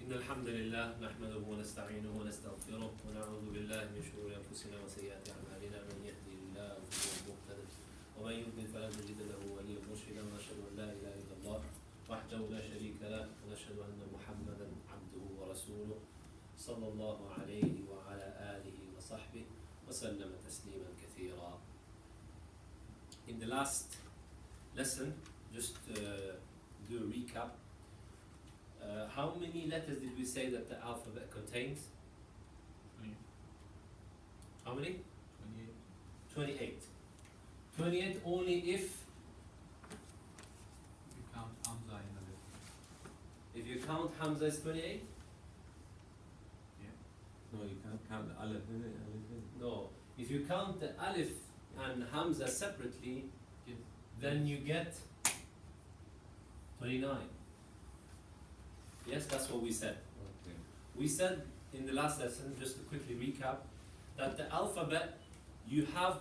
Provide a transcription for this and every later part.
إن الحمد لله نحمده ونستعينه ونستغفره ونعوذ بالله من شرور أنفسنا وسيئات أعمالنا من يهدي الله فهو المهتد ومن يضلل فلن تجد له وليا مرشدا ونشهد أن لا إله إلا الله وحده لا شريك له ونشهد أن محمدا عبده ورسوله صلى الله عليه وعلى آله وصحبه وسلم تسليما كثيرا. In the last lesson, just do a recap. How many letters did we say that the alphabet contains? 20. How many? 28. 28. 28 only if You count Hamza in the list. if you count Hamza is 28? Yeah. No, you can't count the Aleph, is it? Aleph, is it? No. If you count the Alif and Hamza separately, Yes. then you get 29. Yes, that's what we said. Okay. We said in the last lesson, just to quickly recap, that the alphabet, you have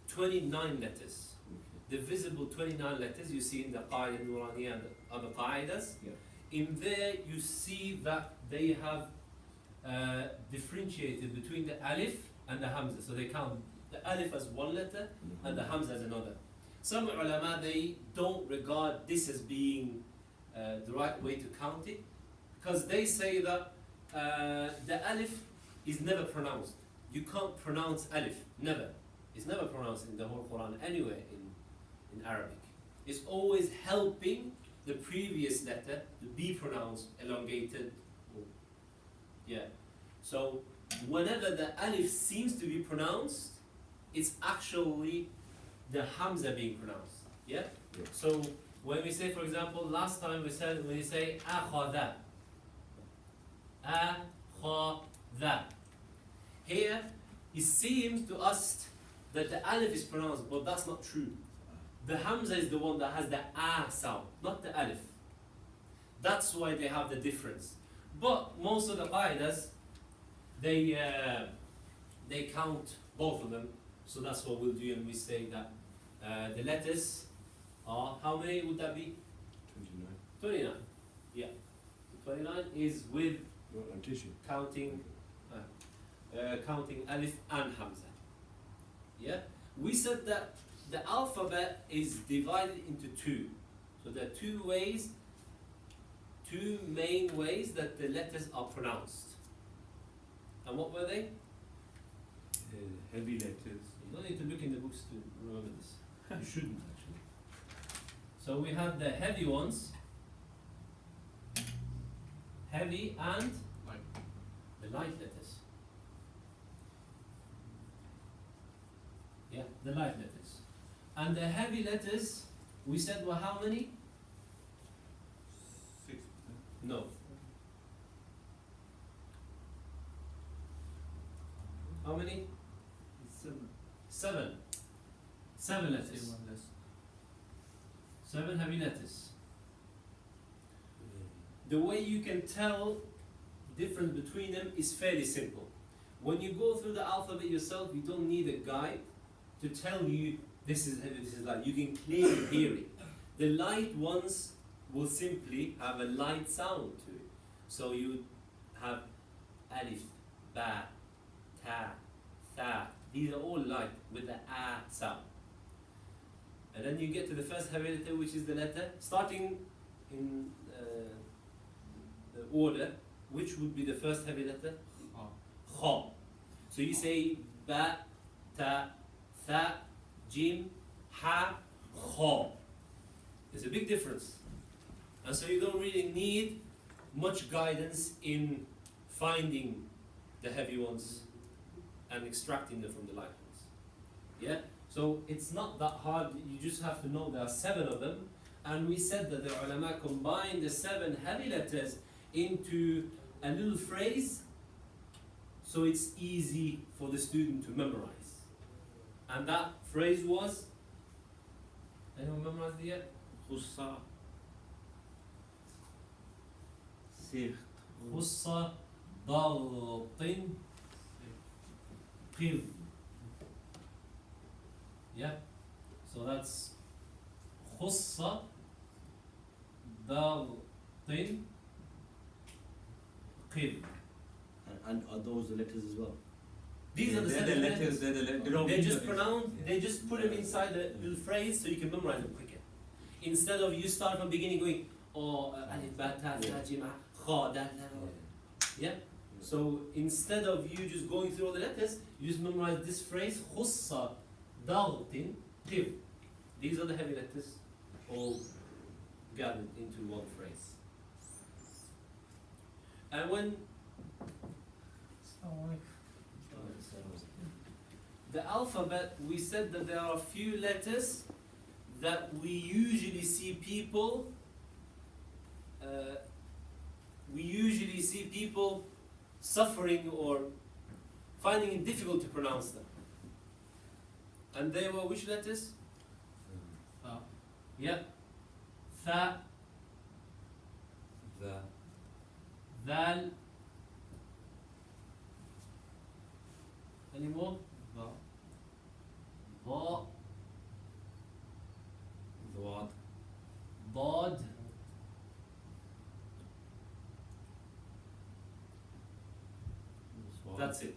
29 letters. Okay. The visible 29 letters you see in the Qaida Nuraniya and the other Qaidas. Yeah. In there you see that they have differentiated between the Alif and the Hamza. So they count the Alif as one letter and the Hamza as another. Some ulama, they don't regard this as being the right way to count it, because they say that the Alif is never pronounced. You can't pronounce Alif, never. It's never pronounced in the whole Quran anywhere in Arabic. It's always helping the previous letter to be pronounced, elongated. Yeah. So whenever the Alif seems to be pronounced, it's actually the Hamza being pronounced. Yeah? Yeah. So when we say, for example, last time we said when you say akhadha, akhadha. Here it seems to us that the Alif is pronounced, but that's not true. The Hamza is the one that has the A sound, not the Alif. That's why they have the difference. But most of the Qaidas, they count both of them. So that's what we'll do, and we say that the letters are, how many would that be? 29. 29. Yeah. 29 is with You want a tissue? counting Alif and Hamza. Yeah? We said that the alphabet is divided into two. So there are two main ways that the letters are pronounced. And what were they? Heavy letters. You don't need to look in the books to remember this. You shouldn't actually. So we have the heavy ones, heavy, and Like the light letters. Yeah, the light letters. And the heavy letters, we said were how many? 6. No. How many? 7. 7. 7 letters. Say one less. 7 heavy letters. The way you can tell difference between them is fairly simple. When you go through the alphabet yourself, you don't need a guide to tell you this is heavy, this is light. You can clearly hear it. The light ones will simply have a light sound to it. So you have alif, ba, ta, tha. These are all light with the a sound. And then you get to the first heavy letter, which is the letter, starting in the order, which would be the first heavy letter? Oh. Kha. So you say ba, ta, tha, jim, ha, kha. There's a big difference. And so you don't really need much guidance in finding the heavy ones and extracting them from the light ones. Yeah? So it's not that hard, you just have to know there are 7 of them. And we said that the ulama combined the 7 heavy letters into a little phrase, so it's easy for the student to memorize. And that phrase was, anyone memorized it yet? Khussa. Sikh. خص ضغط قذ. Yeah, so that's خص ضغط qib. And are those the letters as well? These are the They're seven the letters. They're the letters. They don't They mean just the- pronounce, Yeah. they just put them inside the little phrase so you can memorize them quicker. Instead of you start from beginning going, oh, alif, ba, ta, tha, jim, ha, kha, dal, dal. Yeah? So instead of you just going through all the letters, you just memorize this phrase, khussa, dagtin, qib. These are the heavy letters, all gathered into one phrase. And when the alphabet, we said that there are a few letters that we usually see people suffering or finding it difficult to pronounce them. And they were which letters? Tha. Yeah. Tha, The Dal. Any more? Dha. Dha, Dwad. Dad. Swad. That's it.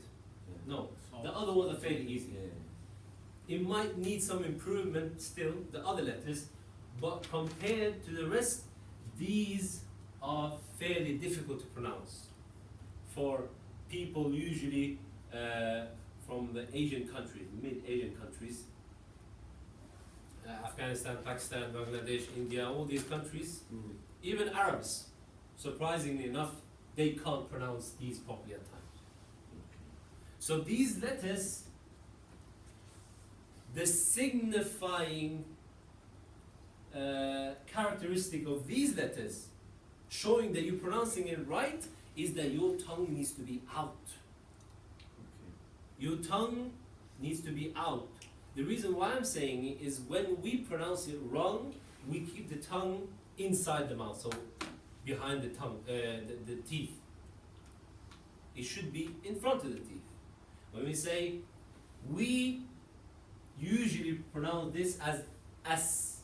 Yeah. No. Sa. The other ones are fairly easy. Yeah. It might need some improvement still, the other letters, but compared to the rest, these are fairly difficult to pronounce for people usually from the Asian countries, mid-Asian countries, Afghanistan, Pakistan, Bangladesh, India, all these countries, even Arabs, surprisingly enough, they can't pronounce these properly at times. So these letters, the signifying characteristic of these letters, showing that you're pronouncing it right, is that your tongue needs to be out. Your tongue needs to be out. The reason why I'm saying it is when we pronounce it wrong, we keep the tongue inside the mouth, so behind the tongue, the teeth. It should be in front of the teeth. When we say, we usually pronounce this as as,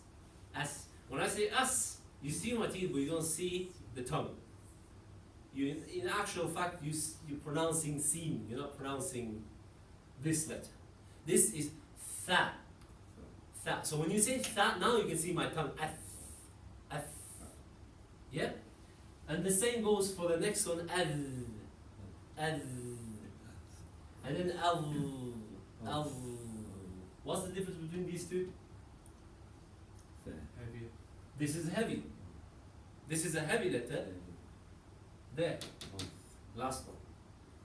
as. When I say as, you see my teeth, but you don't see the tongue. You, in actual fact, you're pronouncing sin. You're not pronouncing this letter. This is tha. Tha. So when you say tha, now you can see my tongue. Ath. Ath. Yeah? And the same goes for the next one. Adh. Adh. And then al. Al. What's the difference between these two? Heavy. This is heavy. This is a heavy letter. There. Last one.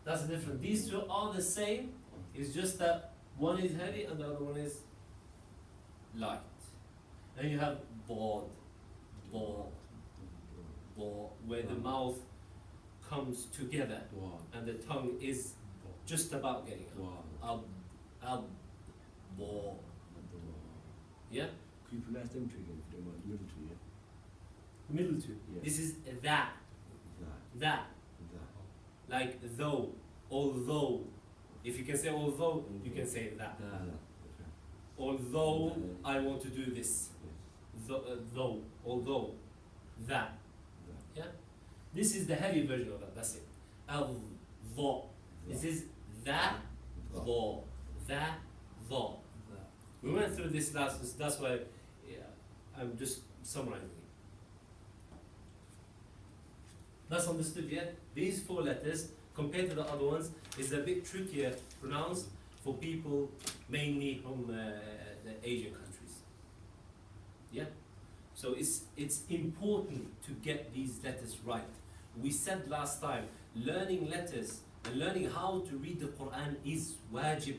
That's the difference. These two are the same. It's just that one is heavy and the other one is light. Then you have bod, bod, bod, where the mouth comes together and the tongue is just about getting out. Ab, bod. Yeah? Could you pronounce them two again if you don't mind? The middle two, yeah? Middle two. Yeah. This is that, that, like though, although. If you can say although, you can say that. Although I want to do this. Though, although, that. Yeah? This is the heavy version of that, that's it. Al, dha. This is that, dha. That, dha. We went through this last, that's why I'm just summarizing it. That's understood, yeah? These four letters, compared to the other ones, is a bit trickier pronounced for people mainly from the Asian countries. Yeah? So it's important to get these letters right. We said last time, learning letters and learning how to read the Quran is wajib.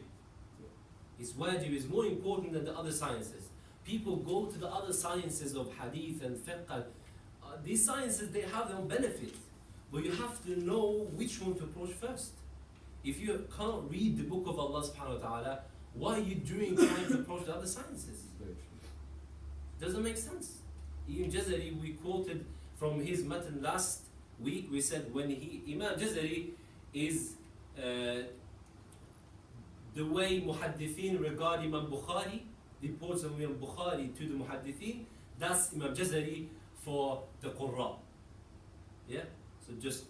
It's wajib, is more important than the other sciences. People go to the other sciences of hadith and fiqh. These sciences, they have their own benefits. But you have to know which one to approach first. If you can't read the book of Allah subhanahu wa ta'ala, why are you trying to approach the other sciences? Doesn't make sense. Imam Jazari, we quoted from his matan last week, we said when Imam Jazari is the way muhaddithin regard Imam Bukhari, the reports of Imam Bukhari to the muhaddithin, that's Imam Jazari for the Qurra. Yeah? So just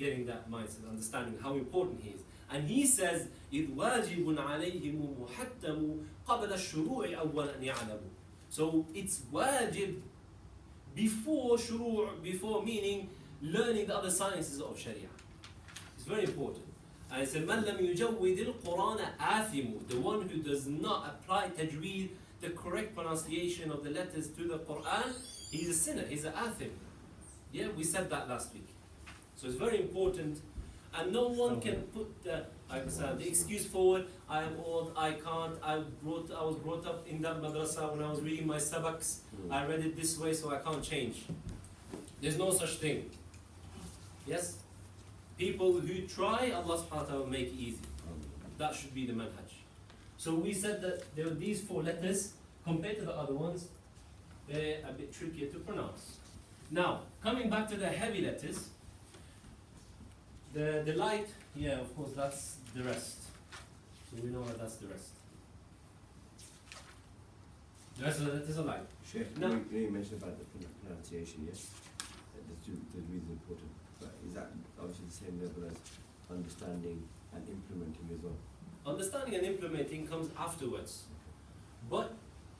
getting that mindset, understanding how important he is. And he says, إِذْ وَاجِبٌ عَلَيْهِمُ الْمُحَتَّمُ قَبْلَ الشُّرُوعِ أَوَّلَ أَنْ يَعْلَمُوا. So it's wajib before shuru', before meaning learning the other sciences of Sharia. It's very important. And it says, مَنْ لَمْ يُجَوِّدِ الْقُرْآنَ آثِمُ. The one who does not apply tajweed, the correct pronunciation of the letters to the Quran, he's a sinner, he's an athim. Yeah, we said that last week. So it's very important. And no one can put the excuse forward, I am old, I can't, I was brought up in that madrasa when I was reading my sabaks, I read it this way so I can't change. There's no such thing. Yes? People who try, Allah subhanahu wa ta'ala will make it easy. That should be the manhaj. So we said that there are these 4 letters, compared to the other ones, they're a bit trickier to pronounce. Now, coming back to the heavy letters, the light, yeah, of course, that's the rest. So we know that that's the rest. The rest of the letters are light. Sheikh, No. you mentioned about the pronunciation, yes? The tajweed is important, but is that obviously the same level as understanding and implementing as well? Understanding and implementing comes afterwards. But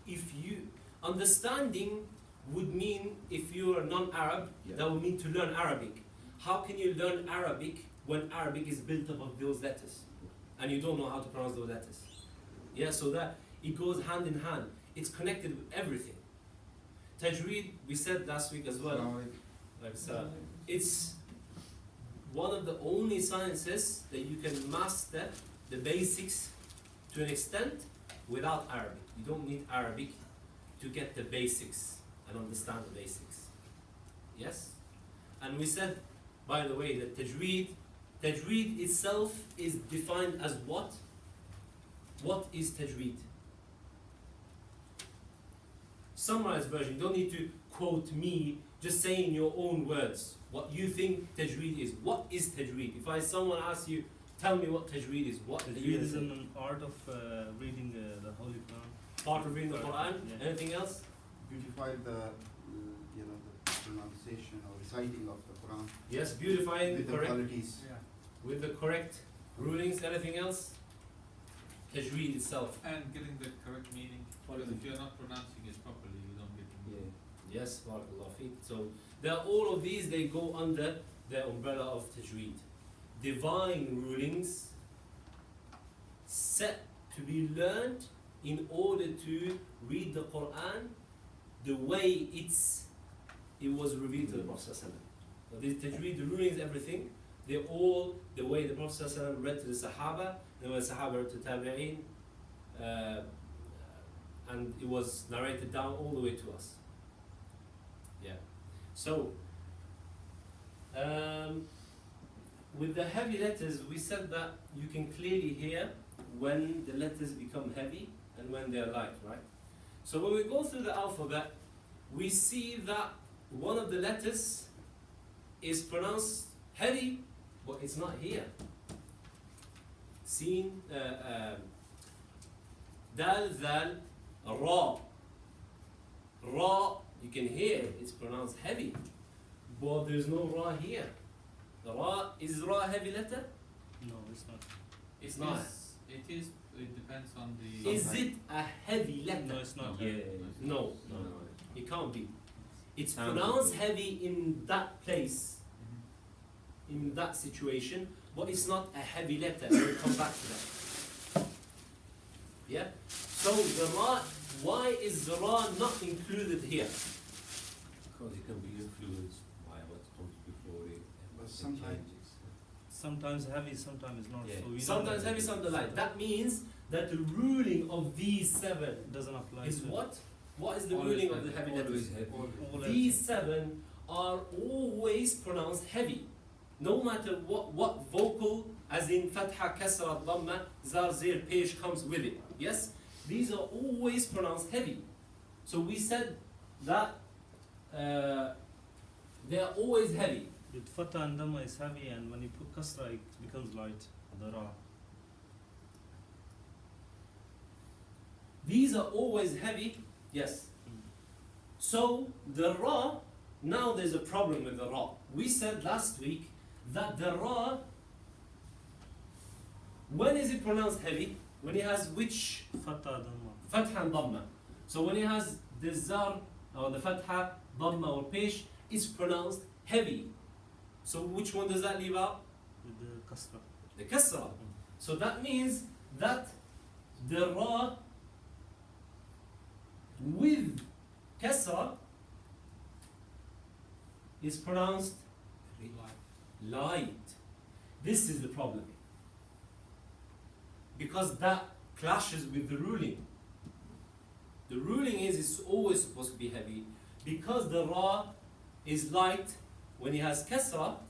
if you, understanding would mean, if you're a non-Arab, Yeah. that would mean to learn Arabic. How can you learn Arabic when Arabic is built up of those letters and you don't know how to pronounce those letters? Yeah, so that it goes hand in hand. It's connected with everything. Tajweed, we said last week as well. It's one of the only sciences that you can master the basics to an extent without Arabic. You don't need Arabic to get the basics and understand the basics. Yes? And we said, by the way, that Tajweed itself is defined as what? What is Tajweed? Summarized version, you don't need to quote me, just say in your own words what you think Tajweed is. What is Tajweed? If someone asks you, tell me what Tajweed is, what do you Tajweed is think? an art of reading the Holy Quran. Part of reading the Quran? Yeah. Anything else? Beautify the pronunciation or reciting of the Quran Yes, beautifying with the correct, qualities. with the correct rulings. Anything else? Tajweed itself. And getting the correct meaning. Because if you're not pronouncing it properly, you don't get the meaning. Yes, barakallah feek. So there are all of these, they go under the umbrella of Tajweed. Divine rulings set to be learned in order to read the Quran the way it was revealed to the Prophet ﷺ. So these Tajweed, the rulings, everything, they're all the way the Prophet ﷺ read to the Sahaba, the way the Sahaba read to Tabi'een, and it was narrated down all the way to us. Yeah. So, with the heavy letters, we said that you can clearly hear when the letters become heavy and when they're light, right? So when we go through the alphabet, we see that one of the letters is pronounced heavy, but it's not here. Sin, dal, zal, ra. Ra, you can hear it's pronounced heavy, but there's no ra here. The ra, is ra a heavy letter? No, it's not. It's not. It depends on the... Is it a heavy letter? No, it's not. Yeah. No, it can't be. It's Sounds pronounced good. heavy in that place, Mhm. in that situation, but it's not a heavy letter. We'll come back to that. Yeah? So the ra, why is the ra not included here? Because it can be influenced by what comes before it. But sometimes- Sometimes heavy, sometimes not. Yeah. So we Sometimes heavy, sometimes light. That means that the ruling of these 7 doesn't apply. is to what? What is the ruling of the heavy letters? all These 7 are always pronounced heavy. No matter what vocal, as in fatha, kasra, dhamma, zar, zir, pesh comes with it. Yes? These are always pronounced heavy. So we said that they are always heavy. With fatha and dhamma is heavy, and when you put kasra, it becomes light. The ra. These are always heavy. Yes. So the ra, now there's a problem with the ra. We said last week that the ra, when is it pronounced heavy? When it has which? Fatha Dhamma. Fatha and Dhamma. So when it has the zar or the Fatha, Dhamma or Pesh, it's pronounced heavy. So which one does that leave out? With the Kasra. The Kasra. So that means that the Ra with Kasra is pronounced light. This is the problem. Because that clashes with the ruling. The ruling is it's always supposed to be heavy. Because the Ra is light when it has Kasra,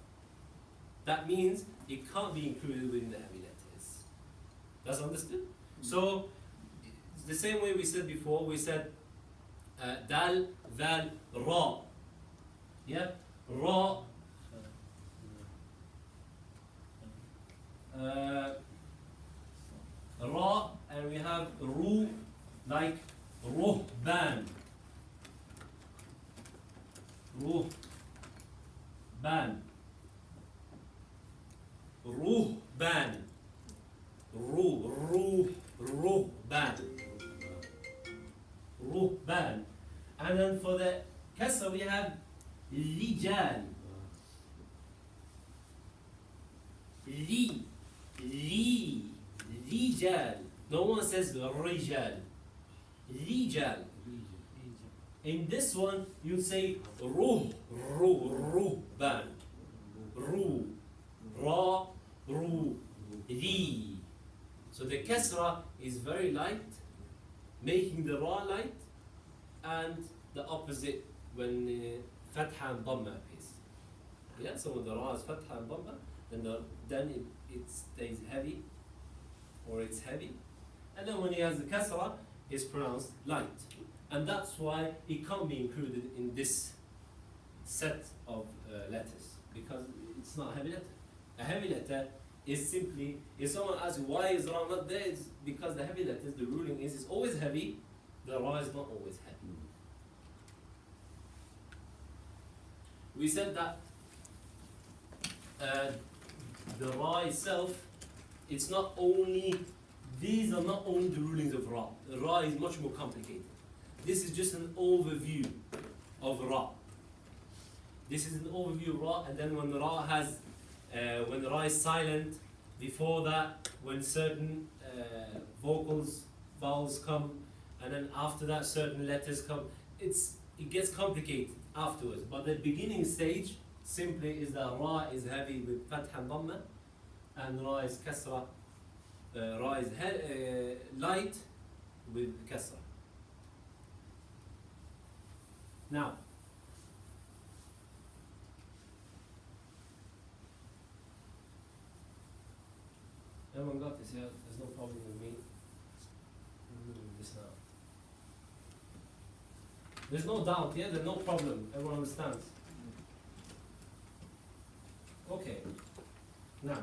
that means it can't be included within the heavy letters. That's understood? So, it's the same way we said before, we said Dal, Dal, Ra. Yeah? Ra. Ra, and we have Ru, like Ruhban. Ruhban. Ruhban. Ruhban. Ruhban. And then for the Kasra we have Rijal. Rijal. No one says Rijal. Rijal. In this one, you say ruhban. Ru. Ra. Ru. Ri. So the kasra is very light, making the ra light, and the opposite when fatha and dhamma appears. Yeah, so when the ra is fatha and dhamma, then it stays heavy, or it's heavy. And then when it has the kasra, it's pronounced light. And that's why it can't be included in this set of letters, because it's not a heavy letter. A heavy letter is simply, if someone asks you why is Ra not there, it's because the heavy letters, the ruling is it's always heavy, the Ra is not always heavy. We said that the Ra itself, it's not only, these are not only the rulings of Ra. The Ra is much more complicated. This is just an overview of Ra. This is an overview of Ra, and then when the Ra has, when the Ra is silent, before that, when certain vowels come, and then after that certain letters come, it gets complicated afterwards. But the beginning stage simply is that Ra is heavy with Fath and Dhamma, and Ra is Kasra, Ra is light with Kasra. Now, everyone got this, yeah? There's no problem with me moving this now. There's no doubt, yeah? There's no problem. Everyone understands. Okay. Now,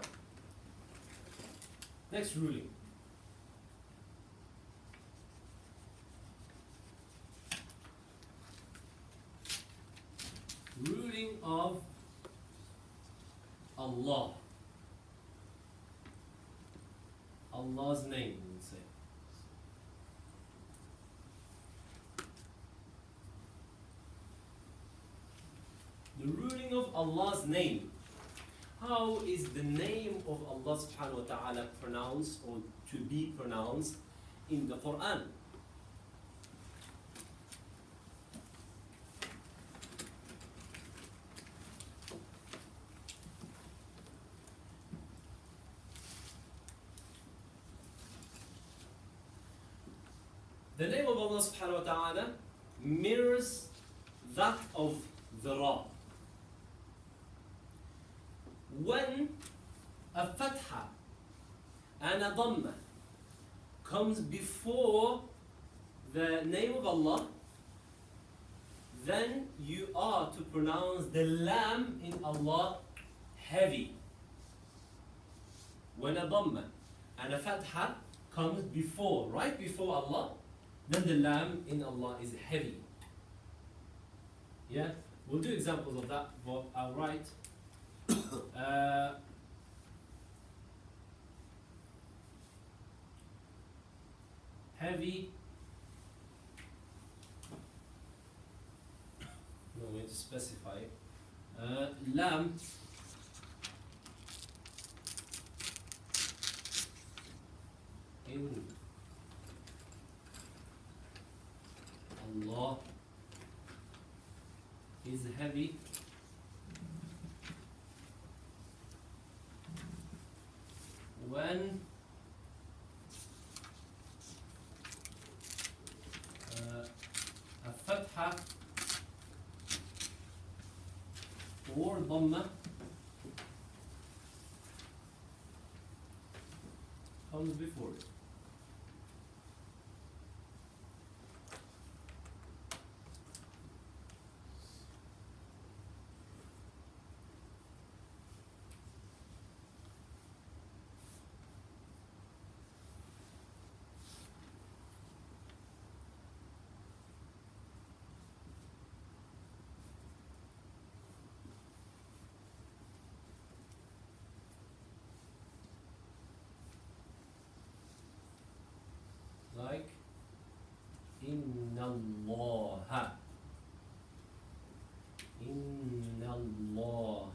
next ruling. Ruling of Allah. Allah's name, we would say. The ruling of Allah's name. How is the name of Allah subhanahu wa ta'ala pronounced or to be pronounced in the Quran? The name of Allah subhanahu wa ta'ala mirrors that of the Ra. When a fatha and a dhamma comes before the name of Allah, then you are to pronounce the lam in Allah heavy. When a dhamma and a fatha comes before, right before Allah, then the lam in Allah is heavy. Yeah? We'll do examples of that, but I'll write uh, heavy. No, we need to specify. Lam. In Allah is heavy when a fatha or dhamma comes before it. Like Inna Allah. Inna Allah.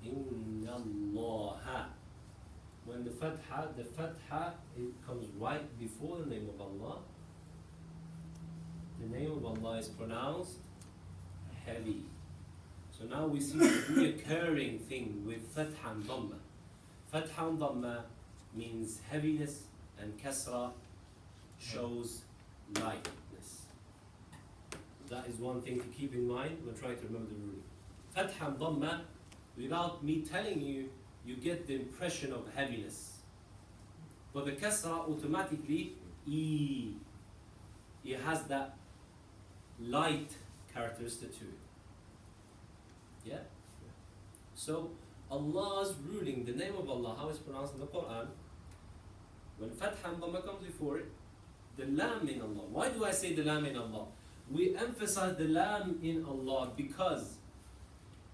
Inna Allah. When the fatha, it comes right before the name of Allah. The name of Allah is pronounced heavy. So now we see a reoccurring thing with fatha and dhamma. Fatha and dhamma means heaviness, and kasra shows lightness. That is one thing to keep in mind when trying to remember the ruling. Fatha and dhamma, without me telling you, you get the impression of heaviness. But the kasra automatically, it has that light characteristic to it. Yeah? So Allah's ruling, the name of Allah, how it's pronounced in the Quran, when fatha and dhamma comes before it, the lam in Allah. Why do I say the lam in Allah? We emphasize the lam in Allah because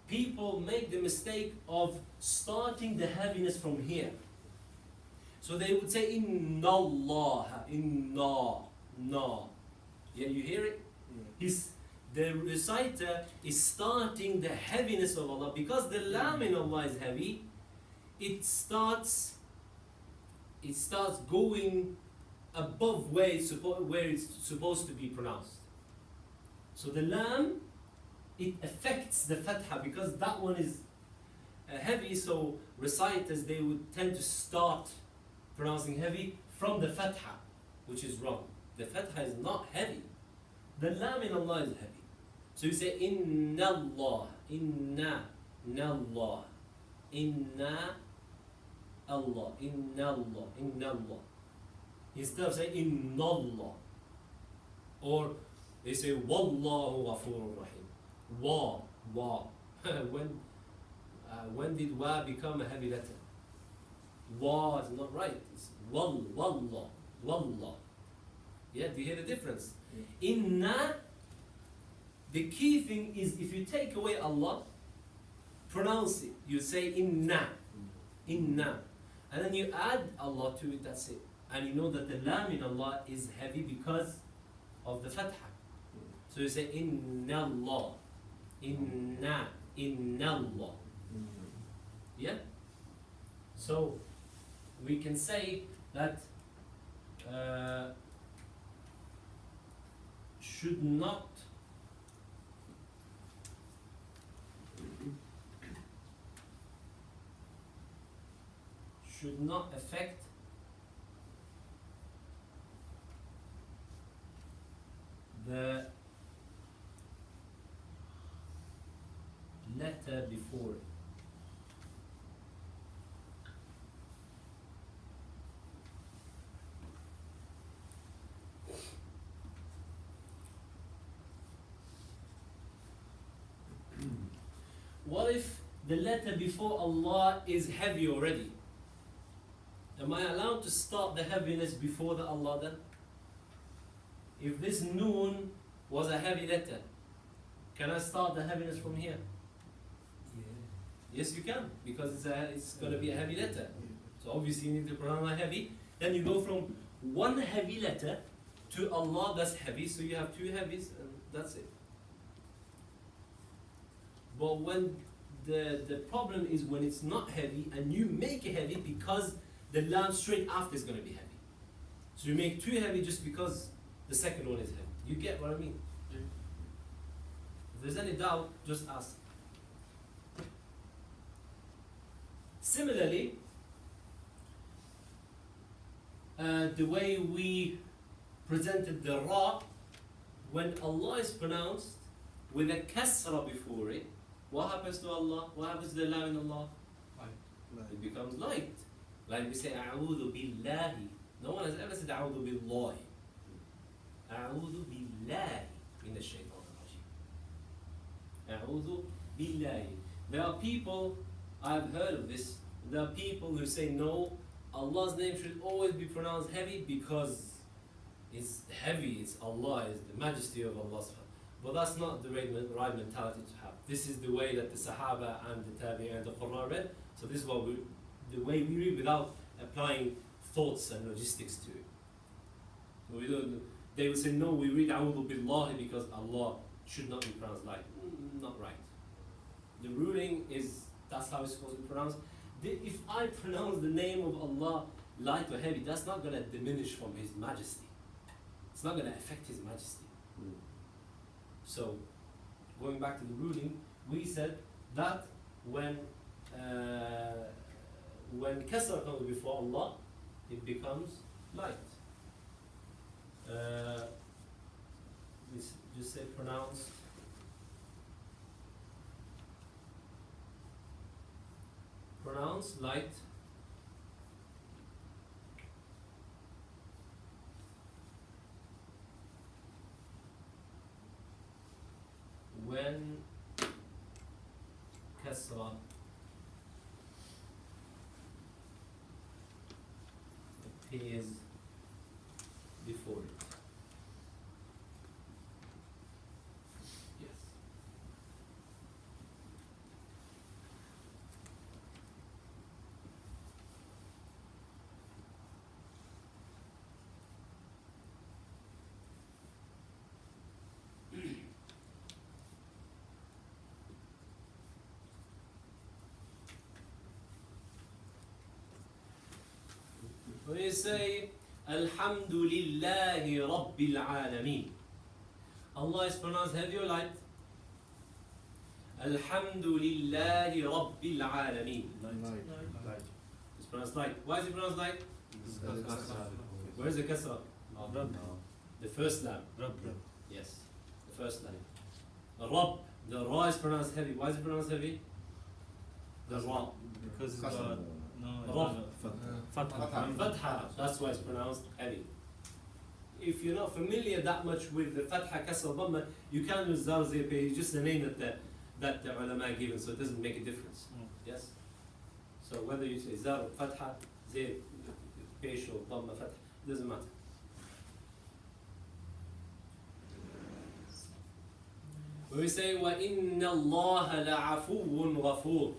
people make the mistake of starting the heaviness from here. So they would say Inna Allah, Inna, Na. Yeah, you hear it? The reciter is starting the heaviness of Allah because the lam in Allah is heavy. It starts going above where it's supposed to be pronounced. So the lam, it affects the fatha because that one is heavy, so reciters, they would tend to start pronouncing heavy from the fatha, which is wrong. The fatha is not heavy. The lam in Allah is heavy. So you say Inna Allah, Inna Allah, Inna Allah, Inna Allah, Inna Allah. Instead of saying Inna Allah. Or they say Wallahu Ghafurur Rahim. Wa. When did wa become a heavy letter? Wa is not right. It's wallah. Yeah, do you hear the difference? Inna, the key thing is if you take away Allah, pronounce it. You say inna. Inna. And then you add Allah to it, that's it. And you know that the lam in Allah is heavy because of the fatha. So you say Inna Allah. Inna Allah. Yeah? So we can say that should not affect the letter before it. what if the letter before Allah is heavy already? Am I allowed to start the heaviness before the Allah then? If this noon was a heavy letter, can I start the heaviness from here? Yes, you can, because it's going to be a heavy letter. So obviously you need to pronounce it heavy. Then you go from one heavy letter to Allah that's heavy, so you have two heavies and that's it. But when the problem is when it's not heavy and you make it heavy because the lam straight after is going to be heavy. So you make two heavy just because the second one is heavy. You get what I mean? If there's any doubt, just ask. Similarly, the way we presented the ra, when Allah is pronounced with a kasra before it, what happens to Allah? What happens to the lam in Allah? It becomes light. Like we say, A'udhu billahi. No one has ever said A'udhu billahi. A'udhu billahi min ash-shaytan ar-rajim. A'udhu billahi. There are people, I've heard of this, there are people who say no, Allah's name should always be pronounced heavy because it's heavy, it's Allah, it's the majesty of Allah. But that's not the right mentality to have. This is the way that the Sahaba and the Tabi'in and the Quran read. So this is what the way we read without applying thoughts and logistics to it. So we don't, they will say no, we read A'udhu Billahi because Allah should not be pronounced light. Not right. The ruling is that's how it's supposed to be pronounced. If I pronounce the name of Allah light or heavy, that's not going to diminish from His majesty. It's not going to affect His majesty. So, going back to the ruling, we said that when kasra comes before Allah, it becomes light. Just say pronounced. Pronounced light. When kasra appears before it. Yes. When you say Alhamdulillahi Rabbil Alameen, Allah is pronounced heavy or light? Alhamdulillahi Rabbil Alameen. Light. It's pronounced light. Why is it pronounced light? Where is the kasra? The first lam. Yes, the first lam. The Rabb, the Ra is pronounced heavy. Why is it pronounced heavy? The Ra. Because it's Kasra. got Rabb. Fatha. Fatha, that's why it's pronounced heavy. If you're not familiar that much with the Fatha, Kasra, Dhamma, you can use Zar, Zir, Pei, it's just the name that the ulama given, so it doesn't make a difference. Yes? So whether you say Zar, Fatha, Zir, Pesh, or Dhamma, Fatha, it doesn't matter. When we say, وَإِنَّ اللَّهَ لَعَفُوٌّ غَفُورٌ,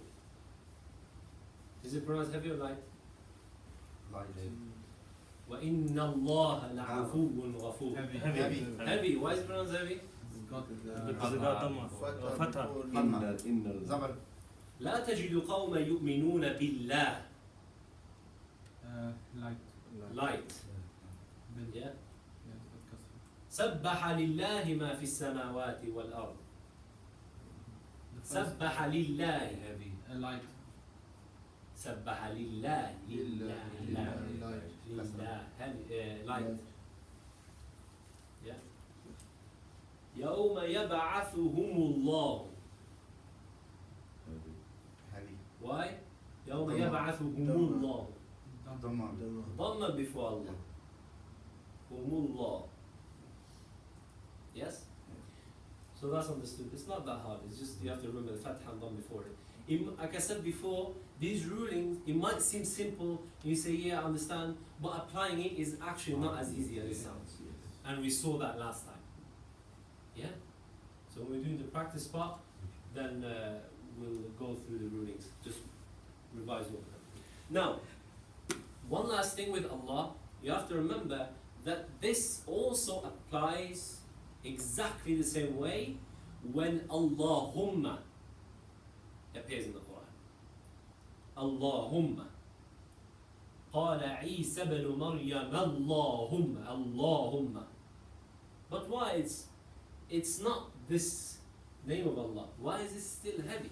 is it pronounced heavy or light? Light. وَإِنَّ اللَّهَ لَعَفُوٌّ غَفُورٌ. Heavy. Heavy, why is it pronounced heavy? Because it got Fatha. Zabar. لا تجد قوم يؤمنون بالله. Light. Yeah. سبح لله ما في السماوات والأرض. سبح لله. Light. سبح لله. لله. Light. Yeah. يوم يبعثهم الله. Heavy. Why? يوم يبعثهم الله. Dhamma. Dhamma before Allah. Humullah. Yes? So that's understood. It's not that hard. It's just you have to remember the fatha and dam before it. Like I said before, these rulings, it might seem simple, and you say, yeah, I understand, but applying it is actually not as easy as it sounds. And we saw that last time. Yeah? So when we're doing the practice part, then we'll go through the rulings. Just revise all of them. Now, one last thing with Allah, you have to remember that this also applies exactly the same way when Allahumma appears in the Quran. Allahumma. قال عيسى بن مريم اللهم اللهم. But why it's not this name of Allah? Why is it still heavy?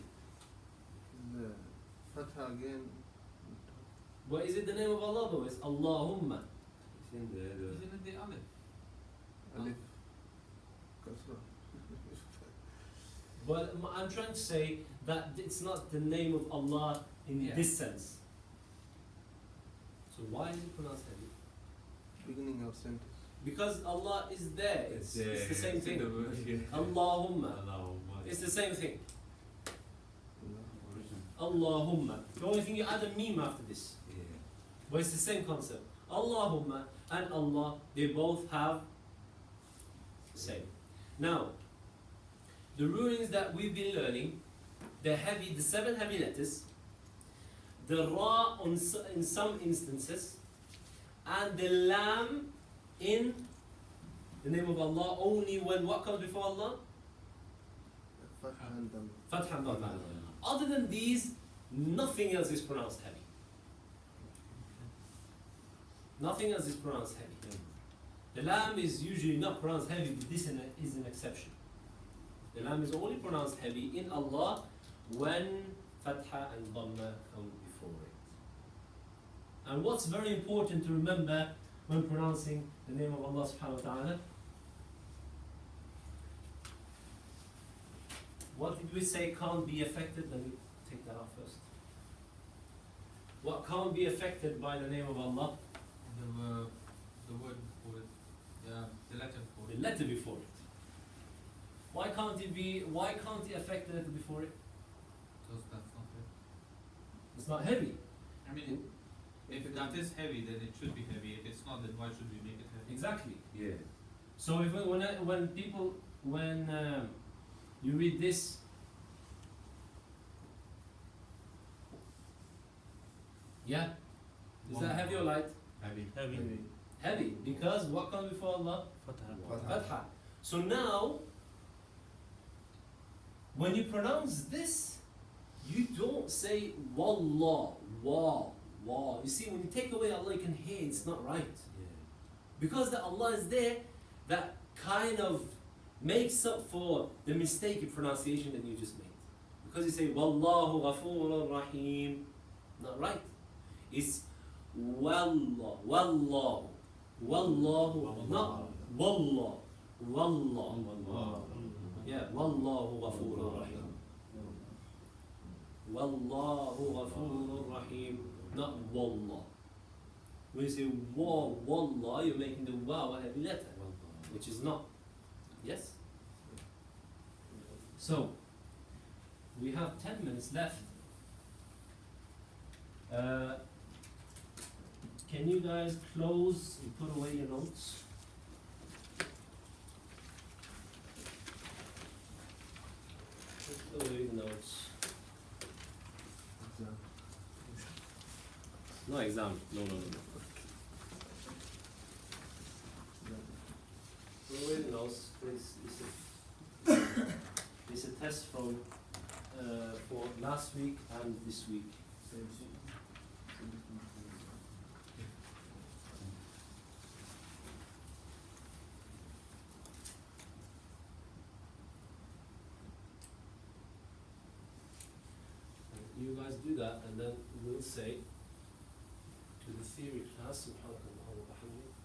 The fatha again. But is it the name of Allah though? It's Allahumma. It's in there. Isn't it the alif? Alif. Kasra. But I'm trying to say that it's not the name of Allah in Yeah. this sense. So why is it pronounced heavy? Beginning of sentence. Because Allah is there. It's the same thing. thing. Allahumma. It's the same thing. Allahumma. The only thing you add a meme after this. Yeah. But it's the same concept. Allahumma and Allah, they both have the same. Now, the rulings that we've been learning, the 7 heavy letters, the ra in some instances, and the lam in the name of Allah only when what comes before Allah? Fatha and dam. Fatha and dhamma. Other than these, nothing else is pronounced heavy. Nothing else is pronounced heavy. The lam is usually not pronounced heavy, but this is an exception. The lam is only pronounced heavy in Allah when fatha and dhamma come before it. And what's very important to remember when pronouncing the name of Allah subhanahu wa ta'ala? What did we say can't be affected? Let me take that off first. What can't be affected by the name of Allah? The word for it. Yeah, the letter for The it. letter before it. Why can't it affect the letter before it? Because that's not it. It's not heavy. I mean, if that is heavy, then it should be heavy. If it's not, then why should we make it heavy? Exactly. Yeah. So if when you read this, yeah, is that heavy or light? Heavy. Heavy, because what comes before Allah? Fatha. Fatha. So now, when you pronounce this, you don't say wallah, wa. You see, when you take away Allah, you can hear it's not right. Yeah. Because the Allah is there, that kind of makes up for the mistaken pronunciation that you just made. Because you say wallahu ghafurur rahim, not right. It's wallah, wallahu, wallahu, not wallah, wallah. Yeah, wallahu ghafurur rahim. Wallahu ghafurur rahim, not wallah. When you say wallah, you're making the waw a heavy letter, which is not. Yes? So, we have 10 minutes left. Can you guys close and put away your notes? Put away the notes. No exam. No. Put away the notes. It's a test from for last week and this week. You guys do that, and then we'll say to the theory class, subhanakallah wa bihamdik.